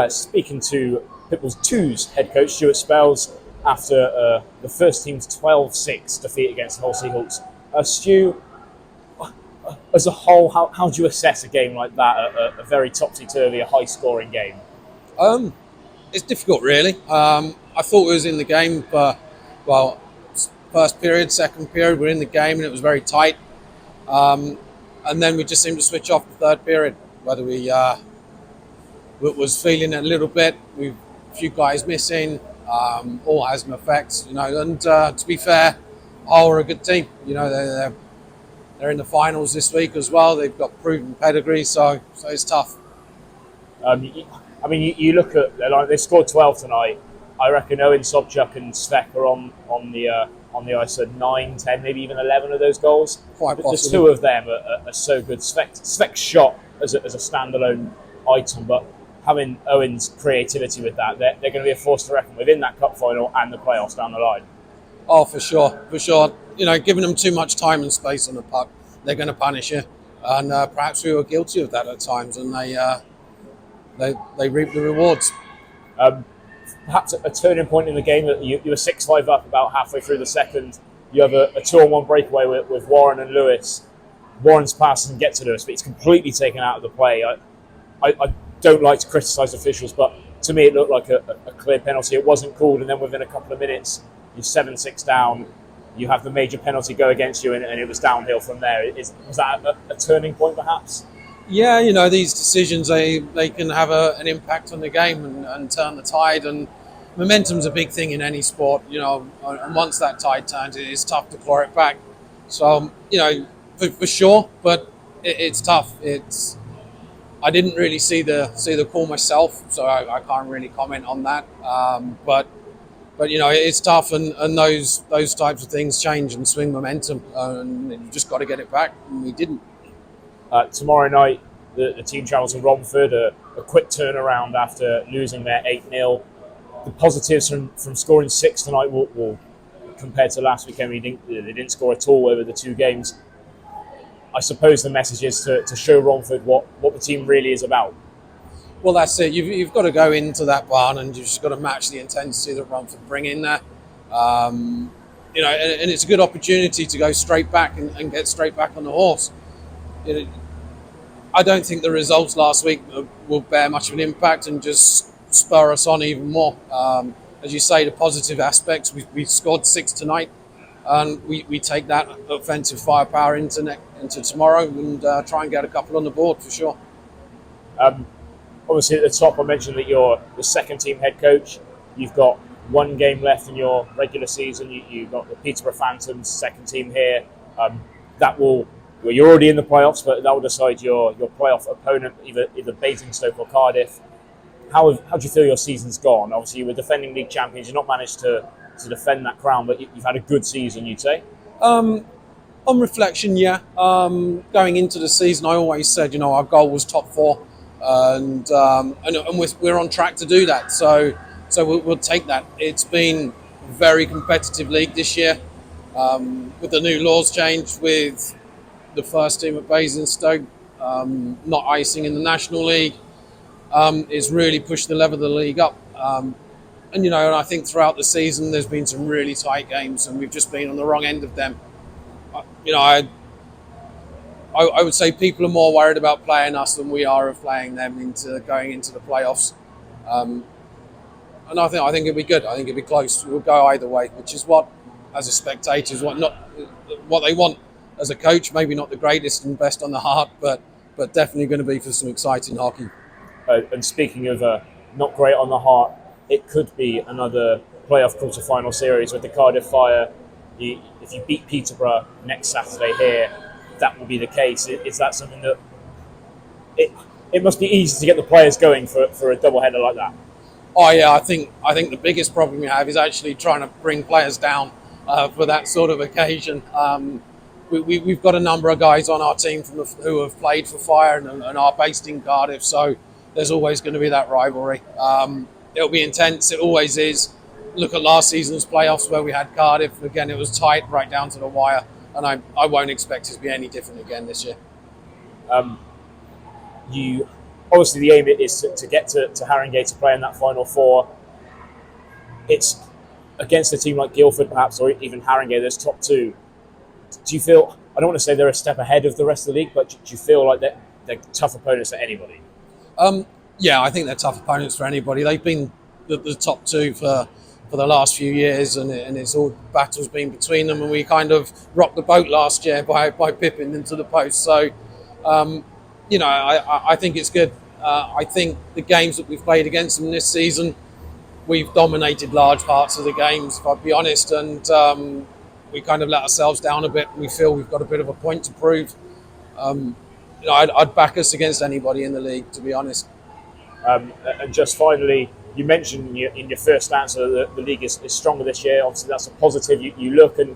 Speaking to Pitbulls 2's head coach, Stuart Spells, after the first team's 12-6 defeat against Hull Seahawks. Stu, as a whole, how do you assess a game like that, a very topsy-turvy, a high-scoring game? It's difficult, really. I thought we was in the game for, first period, second period, we're in the game and it was very tight. And then we just seemed to switch off the third period, whether we was feeling it a little bit. We've a few guys missing, all has an effect, and to be fair, Hull are a good team. They're in the finals this week as well. They've got proven pedigree, so it's tough. You look at they scored 12 tonight. I reckon Owen, Sobchak, and Svek are on the ice at 9, 10, maybe even 11 of those goals. Quite possible. The two of them are so good. Svek's shot as a standalone item, but having Owen's creativity with that, they're going to be a force to reckon with in that cup final and the playoffs down the line. Oh, for sure. Giving them too much time and space on the puck, they're going to punish you, and perhaps we were guilty of that at times, and they reap the rewards. Perhaps a turning point in the game that you were 6-5 up about halfway through the second. You have a 2-on-1 breakaway with Warren and Lewis. Warren's pass doesn't get to Lewis, but it's completely taken out of the play. I don't like to criticise officials, but to me it looked like a clear penalty. It wasn't called, and then within a couple of minutes, you're 7-6 down. You have the major penalty go against you, and it was downhill from there. Was that a turning point, perhaps? Yeah, these decisions, they can have an impact on the game and turn the tide, and momentum's a big thing in any sport, and once that tide turns, it's tough to claw it back. So, for sure, but it's tough. I didn't really see the call myself, so I can't really comment on that. But it's tough, and those types of things change and swing momentum, and you just got to get it back, and we didn't. Tomorrow night, the team travels to Romford, a quick turnaround after losing their 8-0. The positives from scoring 6 tonight will compared to last weekend, they didn't score at all over the 2 games. I suppose the message is to show Romford what the team really is about. Well, that's it. You've got to go into that barn and you've just got to match the intensity that Romford bring in there. And it's a good opportunity to go straight back and get straight back on the horse. I don't think the results last week will bear much of an impact and just spur us on even more. As you say, the positive aspects, we scored 6 tonight, and we take that offensive firepower into tomorrow and try and get a couple on the board for sure. Obviously, at the top, I mentioned that you're the second team head coach. You've got 1 game left in your regular season. You've got the Peterborough Phantoms, second team here. You're already in the playoffs, but that will decide your playoff opponent, either Basingstoke or Cardiff. How do you feel your season's gone? Obviously, you were defending league champions. You've not managed to defend that crown, but you've had a good season, you'd say? On reflection, yeah. Going into the season, I always said, our goal was top 4, and we're on track to do that. So we'll take that. It's been a very competitive league this year, with the new laws change, with the first team at Basingstoke not icing in the National League. It's really pushed the level of the league up. And I think throughout the season there's been some really tight games, and we've just been on the wrong end of them. I would say people are more worried about playing us than we are of playing them going into the playoffs. And I think it'll be good. I think it'll be close. We'll go either way, which is what, as a spectator, is what they want. As a coach, maybe not the greatest and best on the heart, but definitely going to be for some exciting hockey. And speaking of not great on the heart, it could be another playoff quarter-final series with the Cardiff Fire. If you beat Peterborough next Saturday here, that will be the case. Is that something that it must be easy to get the players going for a doubleheader like that? Oh yeah, I think the biggest problem we have is actually trying to bring players down for that sort of occasion. We've got a number of guys on our team who have played for Fire and are based in Cardiff, so there's always going to be that rivalry. It'll be intense, it always is. Look at last season's playoffs where we had Cardiff. Again, it was tight right down to the wire, and I won't expect it to be any different again this year. obviously the aim is to get to Haringey to play in that Final Four. It's against a team like Guildford, perhaps, or even Haringey, there's top two. Do you feel, I don't want to say they're a step ahead of the rest of the league, but do you feel like they're tough opponents for anybody? Yeah, I think they're tough opponents for anybody. They've been the top two for the last few years, and it's all battles been between them, and we kind of rocked the boat last year by pipping into the post. So, I think it's good. I think the games that we've played against them this season, we've dominated large parts of the games, if I'll be honest, and we kind of let ourselves down a bit. We feel we've got a bit of a point to prove. I'd back us against anybody in the league, to be honest. And just finally, you mentioned in your first answer that the league is stronger this year. Obviously, that's a positive. You look, and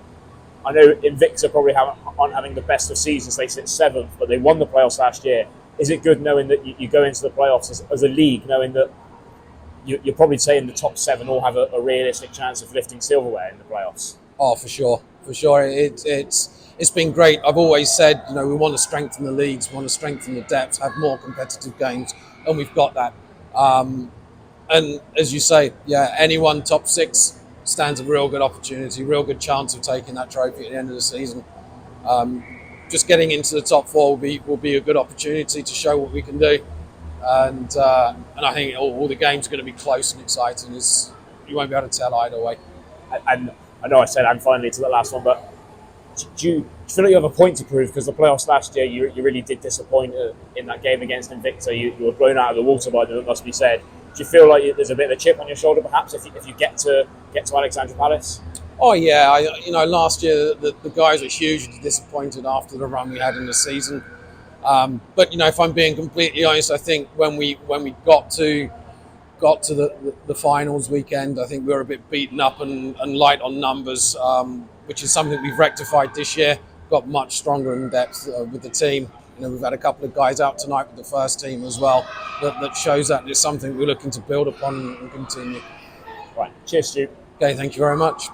I know Invicta probably aren't having the best of seasons. They sit 7th, but they won the playoffs last year. Is it good knowing that you go into the playoffs as a league, knowing that you're probably saying the top 7 all have a realistic chance of lifting silverware in the playoffs? Oh, for sure. It's been great. I've always said, we want to strengthen the leagues, we want to strengthen the depth, have more competitive games, and we've got that. And as you say, anyone top 6 stands a real good opportunity, real good chance of taking that trophy at the end of the season. Just getting into the top 4 will be a good opportunity to show what we can do. And I think all the games are going to be close and exciting. You won't be able to tell either way. And I know I said and finally to the last one, but do you feel like you have a point to prove? Because the playoffs last year, you really did disappoint in that game against Invicta. You were blown out of the water by them, it must be said. Do you feel like there's a bit of a chip on your shoulder, perhaps, if you get to Alexandra Palace? Oh yeah, last year the guys were hugely disappointed after the run we had in the season. But if I'm being completely honest, I think when we got to the finals weekend, I think we were a bit beaten up and light on numbers, which is something we've rectified this year. Got much stronger in depth with the team. We've had a couple of guys out tonight with the first team as well. That shows that it's something we're looking to build upon and continue. Right, cheers, Stu. Okay, thank you very much.